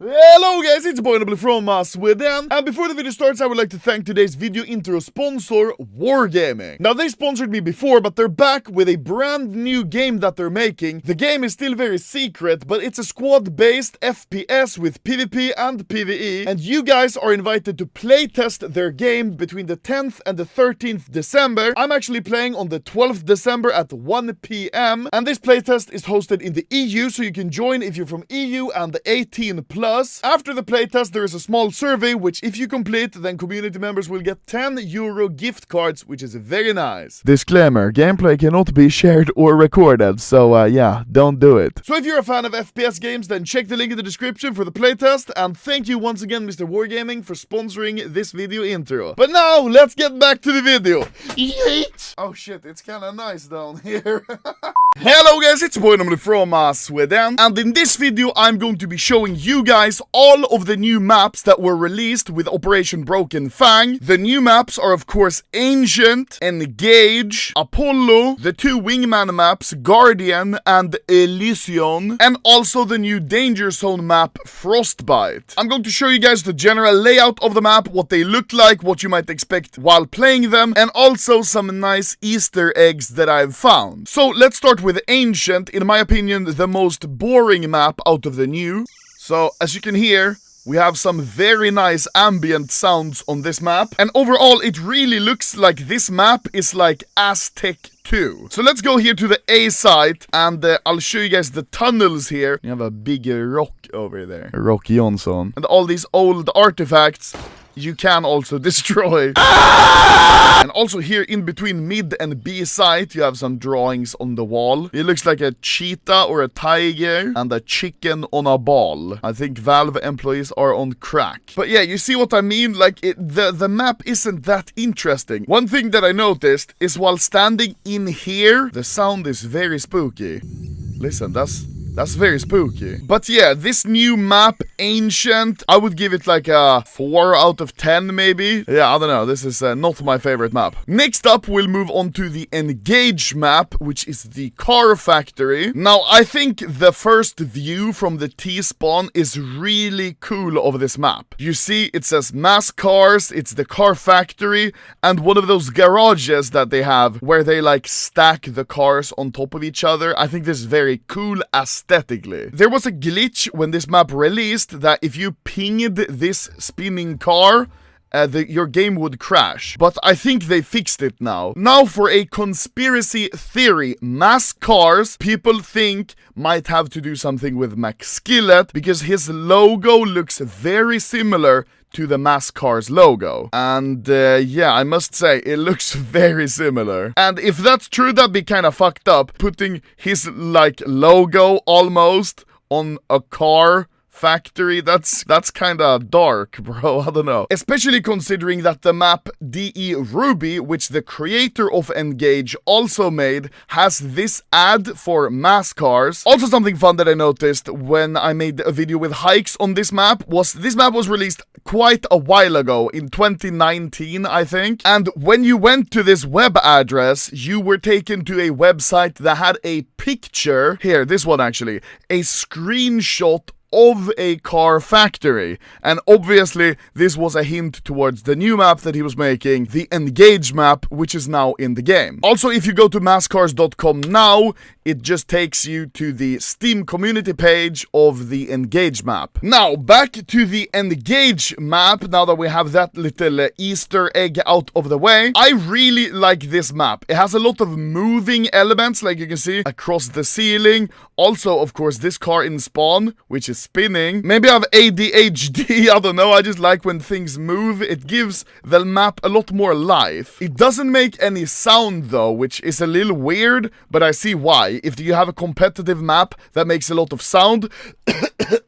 Hello guys, it's boy from Sweden, and before the video starts I would like to thank today's video intro sponsor, Wargaming. Now they sponsored me before, but they're back with a brand new game that they're making. The game is still very secret, but it's a squad-based FPS with PvP and PvE, and you guys are invited to playtest their game between the 10th and the 13th December. I'm actually playing on the 12th December at 1 PM, and this playtest is hosted in the EU, so you can join if you're from EU and 18+. After the playtest, there is a small survey, which if you complete, then community members will get €10 gift cards, which is very nice. Disclaimer, gameplay cannot be shared or recorded, so yeah, don't do it. So if you're a fan of FPS games, then check the link in the description for the playtest, and thank you once again, Mr. Wargaming, for sponsoring this video intro. But now, let's get back to the video. Yeet! Oh shit, it's kinda nice down here. Hello guys, it's boy from Sweden, and in this video I'm going to be showing you guys all of the new maps that were released with Operation Broken Fang. The new maps are of course Ancient, Engage, Apollo, the two Wingman maps Guardian and Elysium, and also the new Danger Zone map Frostbite. I'm going to show you guys the general layout of the map, what they look like, what you might expect while playing them, and also some nice Easter eggs that I've found. So let's start with Ancient, in my opinion the most boring map out of the new. So as you can hear, we have some very nice ambient sounds on this map, and overall it really looks like this map is like Aztec 2. So let's go here to the A site, and I'll show you guys the tunnels here. You have a big rock over there, Rock Johnson, and all these old artifacts you can also destroy. And also here in between mid and B site, you have some drawings on the wall. It looks like a cheetah or a tiger and a chicken on a ball. I think Valve employees are on crack. But yeah, you see what I mean? Like, the map isn't that interesting. One thing that I noticed is while standing in here, the sound is very spooky. Listen, that's very spooky. But yeah, this new map, Ancient, I would give it like a 4 out of 10 maybe. Yeah, I don't know, this is not my favorite map. Next up, we'll move on to the Engage map, which is the car factory. Now, I think the first view from the T-spawn is really cool of this map. You see, it says mass cars, it's the car factory, and one of those garages that they have where they like stack the cars on top of each other. I think this is very cool aesthetically. There was a glitch when this map released that if you pinged this spinning car, your game would crash. But I think they fixed it now. Now for a conspiracy theory. Mass cars, people think, might have to do something with McSkillet because his logo looks very similar to the mass cars logo. And yeah, I must say, it looks very similar. And if that's true, that'd be kind of fucked up, putting his, like, logo almost on a car factory. That's kind of dark, bro. I don't know. Especially considering that the map DE Ruby, which the creator of Engage also made, has this ad for mass cars. Also something fun that I noticed when I made a video with hikes on this map was this map was released quite a while ago, in 2019 I think, and when you went to this web address you were taken to a website that had a picture, here, this one actually, a screenshot of a car factory, and obviously this was a hint towards the new map that he was making, the Engage map, which is now in the game. Also, if you go to masscars.com now, it just takes you to the Steam community page of the Engage map. Now, back to the Engage map, now that we have that little Easter egg out of the way. I really like this map. It has a lot of moving elements, like you can see, across the ceiling. Also, of course, this car in spawn, which is spinning. Maybe I have ADHD, I don't know, I just like when things move. It gives the map a lot more life. It doesn't make any sound though, which is a little weird, but I see why. If you have a competitive map that makes a lot of sound,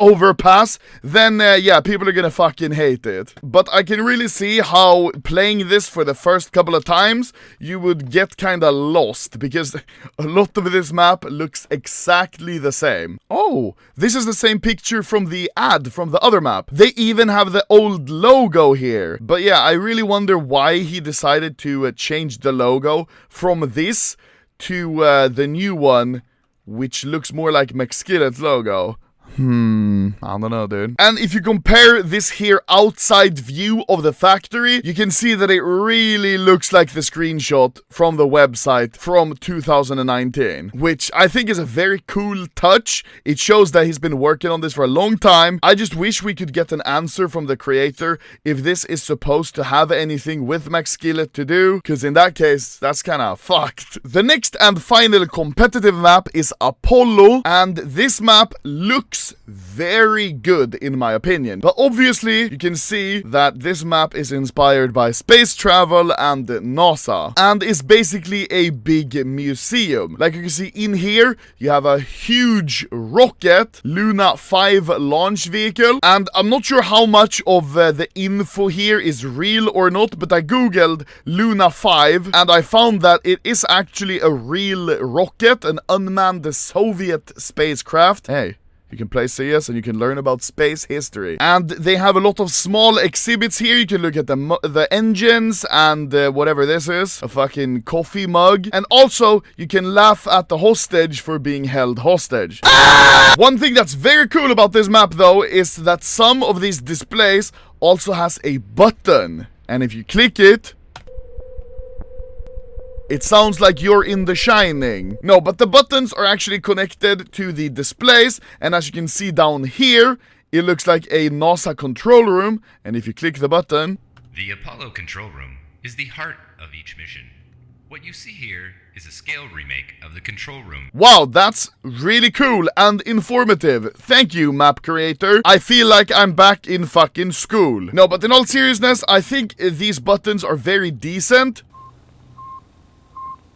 overpass, then yeah, people are gonna fucking hate it. But I can really see how playing this for the first couple of times, you would get kinda lost, because a lot of this map looks exactly the same. Oh, this is the same picture from the ad from the other map. They even have the old logo here. But yeah, I really wonder why he decided to change the logo from this to the new one, which looks more like McSkillet's logo. I don't know, dude. And if you compare this here outside view of the factory, you can see that it really looks like the screenshot from the website from 2019, which I think is a very cool touch. It shows that he's been working on this for a long time. I just wish we could get an answer from the creator if this is supposed to have anything with Max Skillet to do, because in that case, that's kind of fucked. The next and final competitive map is Apollo, and this map looks very good in my opinion. But obviously, you can see that this map is inspired by space travel and NASA, and is basically a big museum. Like you can see in here, you have a huge rocket, Luna 5 launch vehicle, and I'm not sure how much of the info here is real or not, but I googled Luna 5 and I found that it is actually a real rocket, an unmanned Soviet spacecraft. Hey, you can play CS and you can learn about space history. And they have a lot of small exhibits here. You can look at the engines and whatever this is. A fucking coffee mug. And also, you can laugh at the hostage for being held hostage. One thing that's very cool about this map though is that some of these displays also has a button. And if you click it, it sounds like you're in The Shining. No, but the buttons are actually connected to the displays, and as you can see down here, it looks like a NASA control room, and if you click the button... The Apollo control room is the heart of each mission. What you see here is a scale remake of the control room. Wow, that's really cool and informative. Thank you, map creator. I feel like I'm back in fucking school. No, but in all seriousness, I think these buttons are very decent.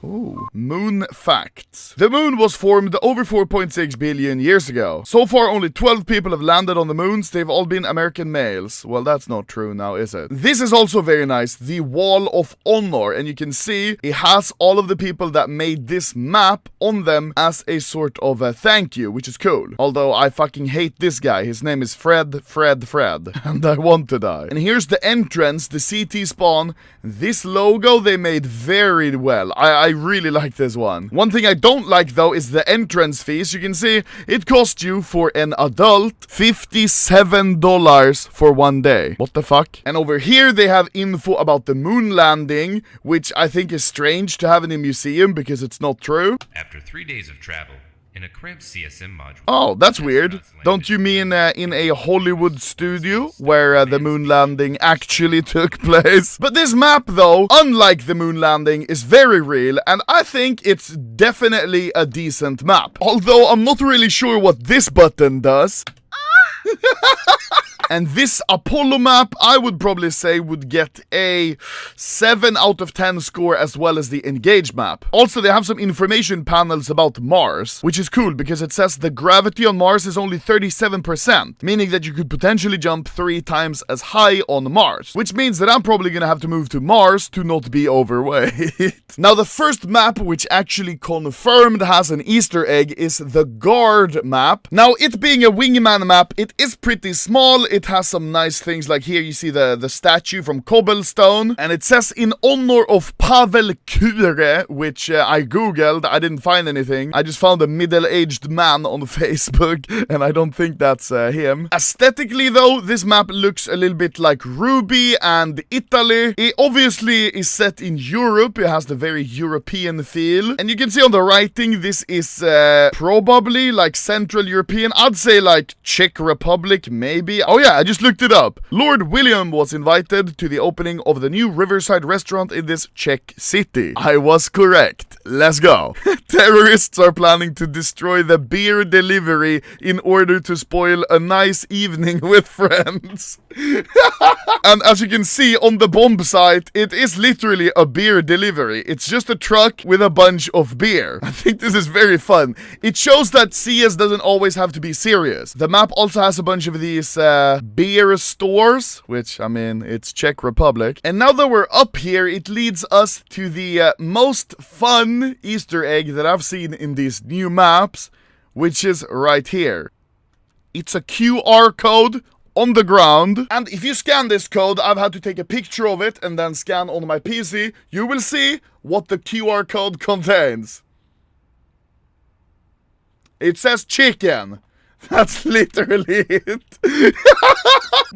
Ooh. Moon facts. The moon was formed over 4.6 billion years ago. So far, only 12 people have landed on the moons. They've all been American males. Well, that's not true now, is it? This is also very nice. The Wall of Honor. And you can see it has all of the people that made this map on them as a sort of a thank you, which is cool. Although I fucking hate this guy. His name is Fred. And I want to die. And here's the entrance, the CT spawn. This logo they made very well. I really like this one. One thing I don't like though is the entrance fees. You can see it cost you for an adult $57 for 1 day. What the fuck? And over here they have info about the moon landing, which I think is strange to have in a museum because it's not true. After 3 days of travel, in a cramped CSM module. Oh, that's weird. Don't you mean in a Hollywood studio where the moon landing actually took place? But this map, though, unlike the moon landing, is very real, and I think it's definitely a decent map. Although I'm not really sure what this button does. And this Apollo map, I would probably say, would get a 7 out of 10 score as well as the Engage map. Also, they have some information panels about Mars, which is cool because it says the gravity on Mars is only 37%, meaning that you could potentially jump 3 times as high on Mars, which means that I'm probably gonna have to move to Mars to not be overweight. Now, the first map, which actually confirmed has an Easter egg, is the Guard map. Now, it being a wingman map, it is pretty small. It has some nice things, like here you see the statue from cobblestone, and it says in honor of Pavel Kure, which I googled. I didn't find anything. I just found a middle-aged man on Facebook, and I don't think that's him. Aesthetically though, this map looks a little bit like Ruby and Italy. It obviously is set in Europe. It has the very European feel, and you can see on the writing this is probably like Central European. I'd say like Czech Republic, maybe. Oh yeah, I just looked it up. Lord William was invited to the opening of the new Riverside restaurant in this Czech city. I was correct. Let's go. Terrorists are planning to destroy the beer delivery in order to spoil a nice evening with friends. And as you can see on the bomb site, it is literally a beer delivery. It's just a truck with a bunch of beer. I think this is very fun. It shows that CS doesn't always have to be serious. The map also has a bunch of these beer stores, which, I mean, it's Czech Republic. And now that we're up here, it leads us to the most fun Easter egg that I've seen in these new maps, which is right here. It's a QR code on the ground, and if you scan this code, I've had to take a picture of it and then scan on my PC, you will see what the QR code contains. It says chicken. That's literally it.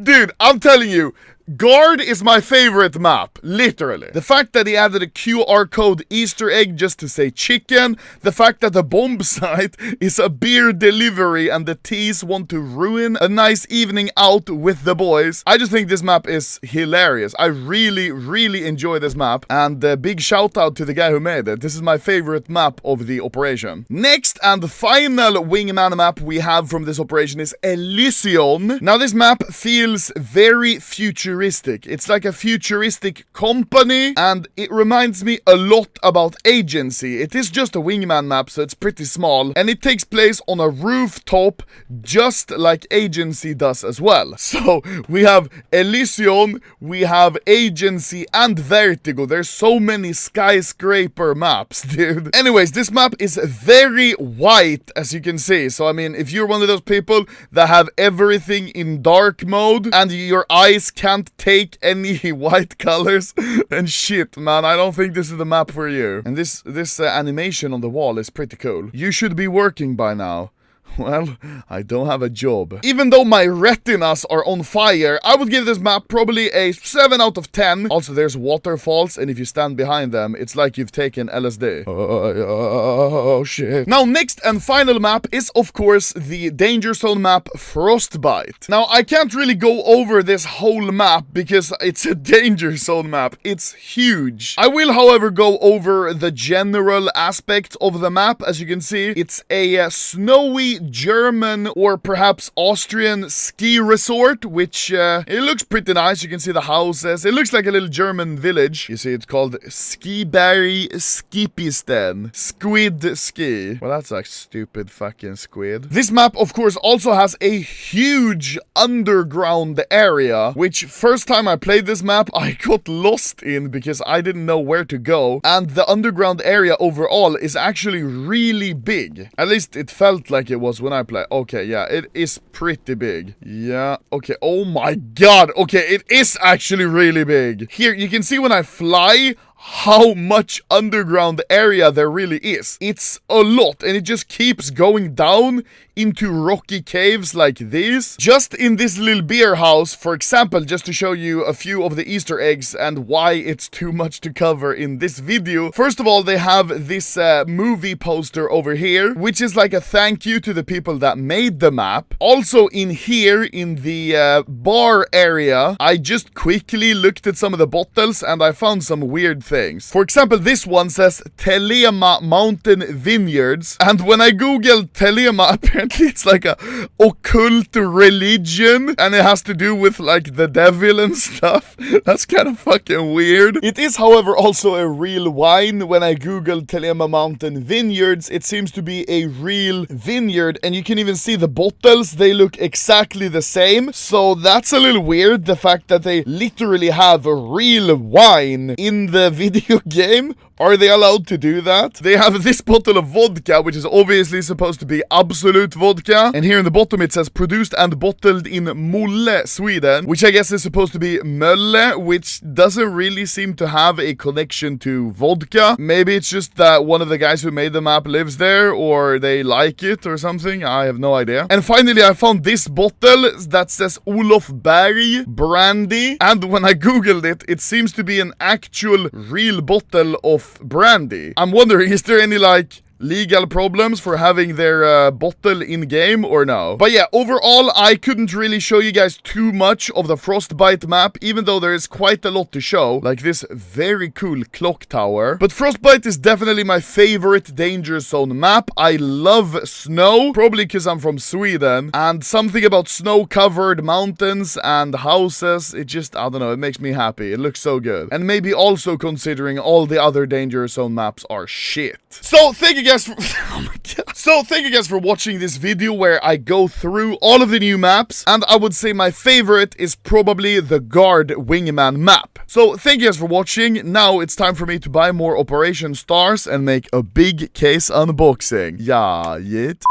Dude, I'm telling you, Guard is my favorite map, literally. The fact that he added a QR code Easter egg just to say chicken, the fact that the bomb site is a beer delivery and the T's want to ruin a nice evening out with the boys. I just think this map is hilarious. I really, really enjoy this map, and big shout out to the guy who made it. This is my favorite map of the operation. Next and final wingman map we have from this operation is Elysium. Now this map feels very futuristic. It's like a futuristic company, and it reminds me a lot about Agency. It is just a wingman map, so it's pretty small, and it takes place on a rooftop, just like Agency does as well. So we have Elysium, we have Agency, and Vertigo. There's so many skyscraper maps, dude. Anyways, this map is very white, as you can see. So I mean, if you're one of those people that have everything in dark mode and your eyes can't take any white colors, then shit, man, I don't think this is the map for you. And this animation on the wall is pretty cool. You should be working by now. Well, I don't have a job. Even though my retinas are on fire, I would give this map probably a 7 out of 10. Also, there's waterfalls, and if you stand behind them, it's like you've taken LSD. Oh, shit. Now, next and final map is, of course, the Danger Zone map, Frostbite. Now, I can't really go over this whole map because it's a Danger Zone map. It's huge. I will, however, go over the general aspects of the map. As you can see, it's a snowy German or perhaps Austrian ski resort, which it looks pretty nice. You can see the houses. It looks like a little German village. You see, it's called Skiberry Skipisten. Squid ski. Well, that's like stupid fucking squid. This map, of course, also has a huge underground area, which first time I played this map, I got lost in because I didn't know where to go. And the underground area overall is actually really big. At least it felt like it was when I play. Okay, yeah, it is pretty big. Yeah, okay. Oh my god. Okay, it is actually really big. Here, you can see when I fly how much underground area there really is. It's a lot, and it just keeps going down into rocky caves like this. Just in this little beer house, for example, just to show you a few of the Easter eggs and why it's too much to cover in this video. First of all, they have this movie poster over here, which is like a thank you to the people that made the map. Also in here, in the bar area, I just quickly looked at some of the bottles and I found some weird things. For example, this one says Telema Mountain Vineyards, and when I googled Telema, apparently it's like a occult religion, and it has to do with like the devil and stuff. That's kind of fucking weird. It is, however, also a real wine. When I googled Telema Mountain Vineyards, it seems to be a real vineyard, and you can even see the bottles. They look exactly the same, so that's a little weird, the fact that they literally have a real wine in the video game. Are they allowed to do that? They have this bottle of vodka, which is obviously supposed to be Absolut vodka. And here in the bottom it says produced and bottled in Molle, Sweden, which I guess is supposed to be Mölle, which doesn't really seem to have a connection to vodka. Maybe it's just that one of the guys who made the map lives there, or they like it or something. I have no idea. And finally, I found this bottle that says Olof Berg brandy. And when I googled it, it seems to be an actual real bottle of brandy. I'm wondering, is there any like legal problems for having their bottle in game or no? But yeah, overall, I couldn't really show you guys too much of the Frostbite map, even though there is quite a lot to show, like this very cool clock tower. But Frostbite is definitely my favorite Danger Zone map. I love snow, probably because I'm from Sweden, and something about snow-covered mountains and houses, it just, I don't know, it makes me happy. It looks so good. And maybe also considering all the other Danger Zone maps are shit. So, thank you guys for oh my god. So thank you guys for watching this video where I go through all of the new maps, and I would say my favorite is probably the Guard Wingman map. So thank you guys for watching. Now it's time for me to buy more Operation Stars and make a big case unboxing. Yeah, yet.